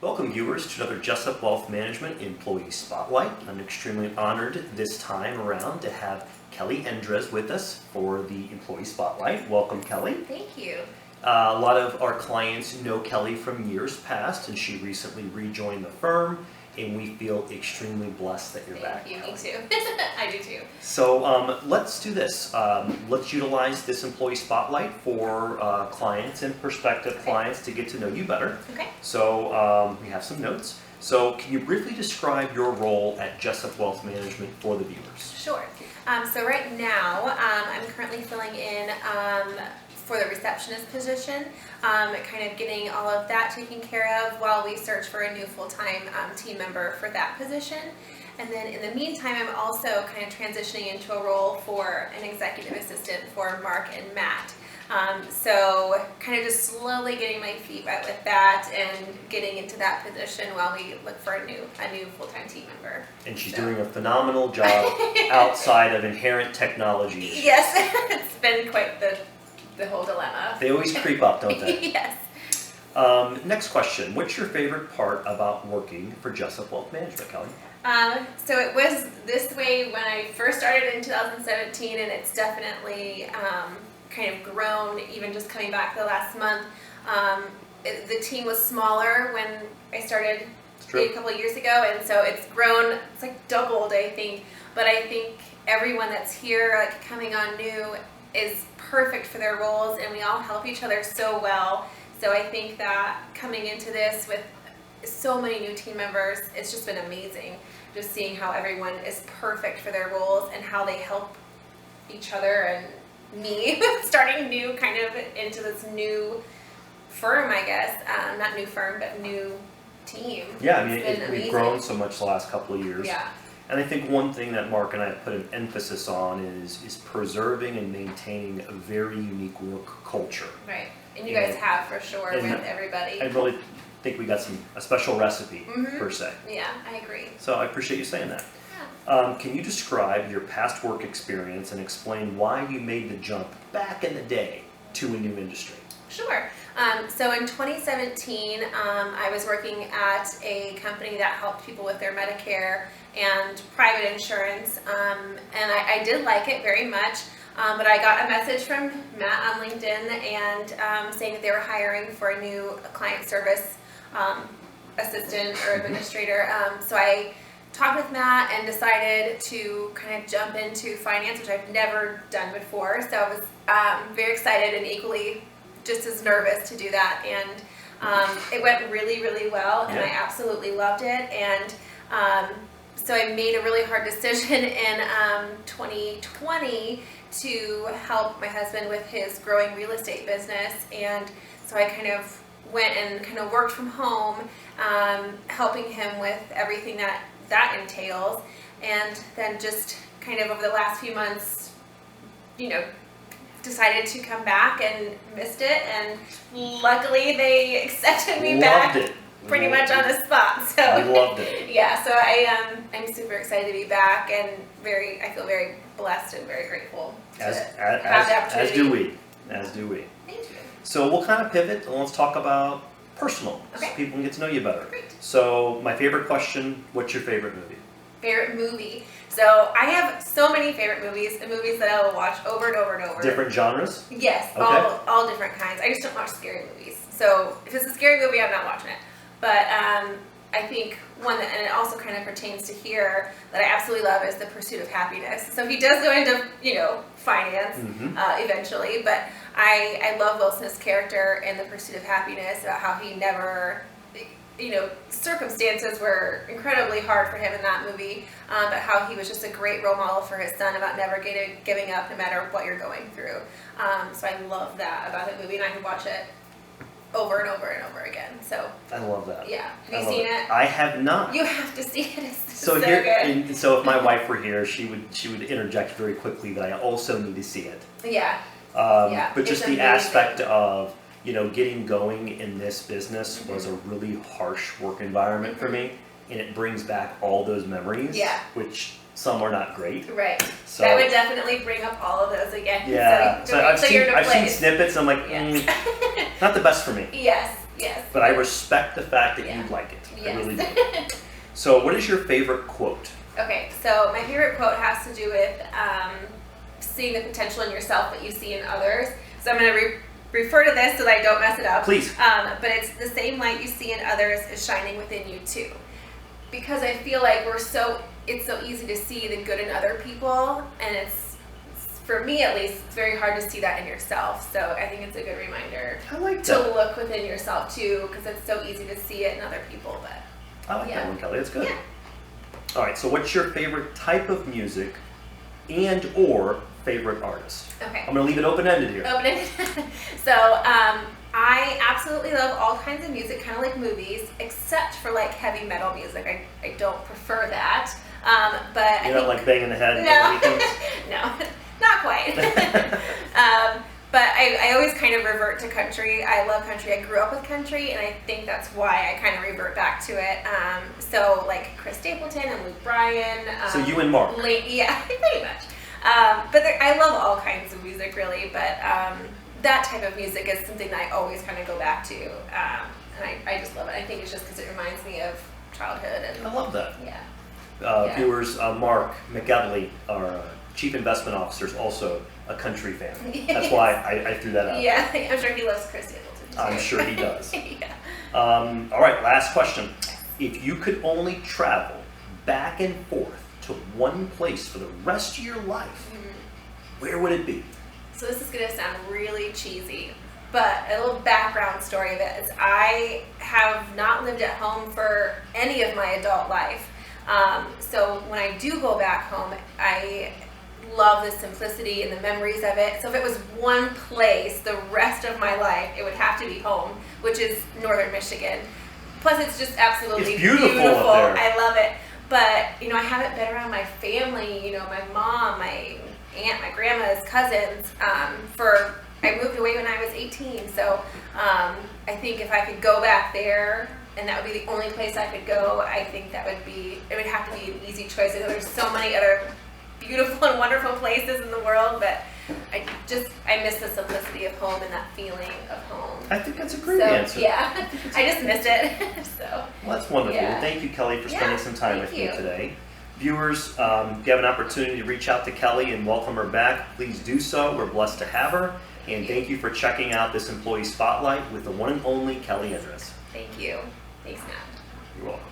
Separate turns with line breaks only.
Welcome viewers to another Jesup Wealth Management Employee Spotlight. I'm extremely honored this time around to have Kellie Endres with us for the Employee Spotlight. Welcome, Kellie.
Thank you.
A lot of our clients know Kellie from years past, and she recently rejoined the firm, and we feel extremely blessed that you're back.
Thank you, me too. I do too.
So let's do this. Let's utilize this Employee Spotlight for clients and prospective clients to get to know you better.
Okay.
So we have some notes. So can you briefly describe your role at Jessup Wealth Management for the viewers?
Sure. So right now, I'm currently filling in for the receptionist position, kind of getting all of that taken care of while we search for a new full-time team member for that position. And then in the meantime, I'm also kind of transitioning into a role for an executive assistant for Mark and Matt. So kind of just slowly getting my feet wet with that and getting into that position while we look for a new full-time team member.
And she's doing a phenomenal job outside of inherent technology issues.
Yes, it's been quite the whole dilemma.
They always creep up, don't they?
Yes.
Next question. What's your favorite part about working for Jessup Wealth Management, Kellie?
So it was this way when I first started in 2017, and it's definitely kind of grown even just coming back the last month. The team was smaller when I started a couple of years ago, and so it's grown, it's like doubled, I think. But I think everyone that's here, like coming on new, is perfect for their roles, and we all help each other so well. So I think that coming into this with so many new team members, it's just been amazing. Just seeing how everyone is perfect for their roles and how they help each other and me starting new kind of into this new firm, I guess. Not new firm, but new team.
Yeah, I mean, we've grown so much the last couple of years.
Yeah.
And I think one thing that Mark and I have put an emphasis on is preserving and maintaining a very unique work culture.
Right. And you guys have for sure with everybody.
I really think we got a special recipe per se.
Yeah, I agree.
So I appreciate you saying that.
Yeah.
Can you describe your past work experience and explain why you made the jump back in the day to a new industry?
Sure. So in 2017, I was working at a company that helped people with their Medicare and private insurance, and I did like it very much. But I got a message from Matt on LinkedIn and saying that they were hiring for a new client service assistant or administrator. So I talked with Matt and decided to kind of jump into finance, which I've never done before. So I was very excited and equally just as nervous to do that. And it went really, really well, and I absolutely loved it. And so I made a really hard decision in 2020 to help my husband with his growing real estate business. And so I kind of went and kind of worked from home, helping him with everything that entails. And then just kind of over the last few months, decided to come back and missed it. And luckily they accepted me back pretty much on the spot. So
I loved it.
Yeah, so I'm super excited to be back, and I feel very blessed and very grateful to have the opportunity.
As do we.
Thank you.
So we'll kind of pivot and let's talk about personal, so people can get to know you better.
Great.
So my favorite question, what's your favorite movie?
Favorite movie. So I have so many favorite movies, and movies that I will watch over and over and over.
Different genres?
Yes,
okay.
all different kinds. I just don't watch scary movies. So if it's a scary movie, I'm not watching it. But I think one that, and it also kind of pertains to here, that I absolutely love is The Pursuit of Happiness. So he does go into, finance eventually, but I love Will Smith's character in The Pursuit of Happiness, about how he never, circumstances were incredibly hard for him in that movie, but how he was just a great role model for his son about never giving up no matter what you're going through. So I love that about the movie, and I can watch it over and over and over again. So
I love that.
Yeah. Have you seen it?
I have not.
You have to see it. It's
so
good.
And so if my wife were here, she would interject very quickly that I also need to see it.
Yeah.
But just the aspect of getting going in this business was a really harsh work environment for me, and it brings back all those memories. Which some are not great.
Right.
So
that would definitely bring up all of those again.
Yeah. So I've seen snippets. And I'm like, not the best for me.
Yes. Yes.
But I respect the fact that you like it.
Yes.
I really do. So what is your favorite quote?
Okay, so my favorite quote has to do with seeing the potential in yourself that you see in others. So I'm going to refer to this so that I don't mess it up.
Please.
But it's the same light you see in others is shining within you too. Because I feel like it's so easy to see the good in other people, and it's for me at least, it's very hard to see that in yourself. So I think it's a good reminder to look within yourself too, because it's so easy to see it in other people. But
I like that one, Kelly. That's good.
Yeah.
All right. So what's your favorite type of music, and or favorite artist?
Okay.
I'm gonna leave it open-ended here.
Open-ended. So I absolutely love all kinds of music, kind of like movies, except for like heavy metal music. I don't prefer that. But
you don't like banging the head?
No, no, not quite. But I always kind of revert to country. I love country. I grew up with country, and I think that's why I kind of revert back to it. So like Chris Stapleton and Luke Bryan.
So you and Mark.
Yeah, pretty much. But I love all kinds of music, really. But that type of music is something that I always kind of go back to, and I just love it. I think it's just because it reminds me of childhood. And
I love that.
Yeah.
Viewers, Mark McEvely, our Chief Investment Officer, is also a country fan. That's why I threw that out.
Yeah, I'm sure he loves Chris Stapleton too.
I'm sure he does.
Yeah.
All right, last question. If you could only travel back and forth to one place for the rest of your life, where would it be?
So this is going to sound really cheesy, but a little background story of it is I have not lived at home for any of my adult life. So when I do go back home, I love the simplicity and the memories of it. So if it was one place the rest of my life, it would have to be home, which is northern Michigan. Plus it's just absolutely
beautiful up there.
I love it. But, I haven't been around my family, my mom, my aunt, my grandma's cousins, I moved away when I was 18. So I think if I could go back there, and that would be the only place I could go, I think it would have to be an easy choice. I know there's so many other beautiful and wonderful places in the world, but I miss the simplicity of home and that feeling of home.
I think that's a great answer.
Yeah, I just missed it.
Well, that's wonderful.
Yeah.
Thank you, Kelly, for spending some time with
you.
me today. Viewers, if you have an opportunity to reach out to Kelly and welcome her back, please do so. We're blessed to have her. And thank you for checking out this Employee Spotlight with the one and only Kellie Endres.
Thank you. Thanks, Matt.
You're welcome.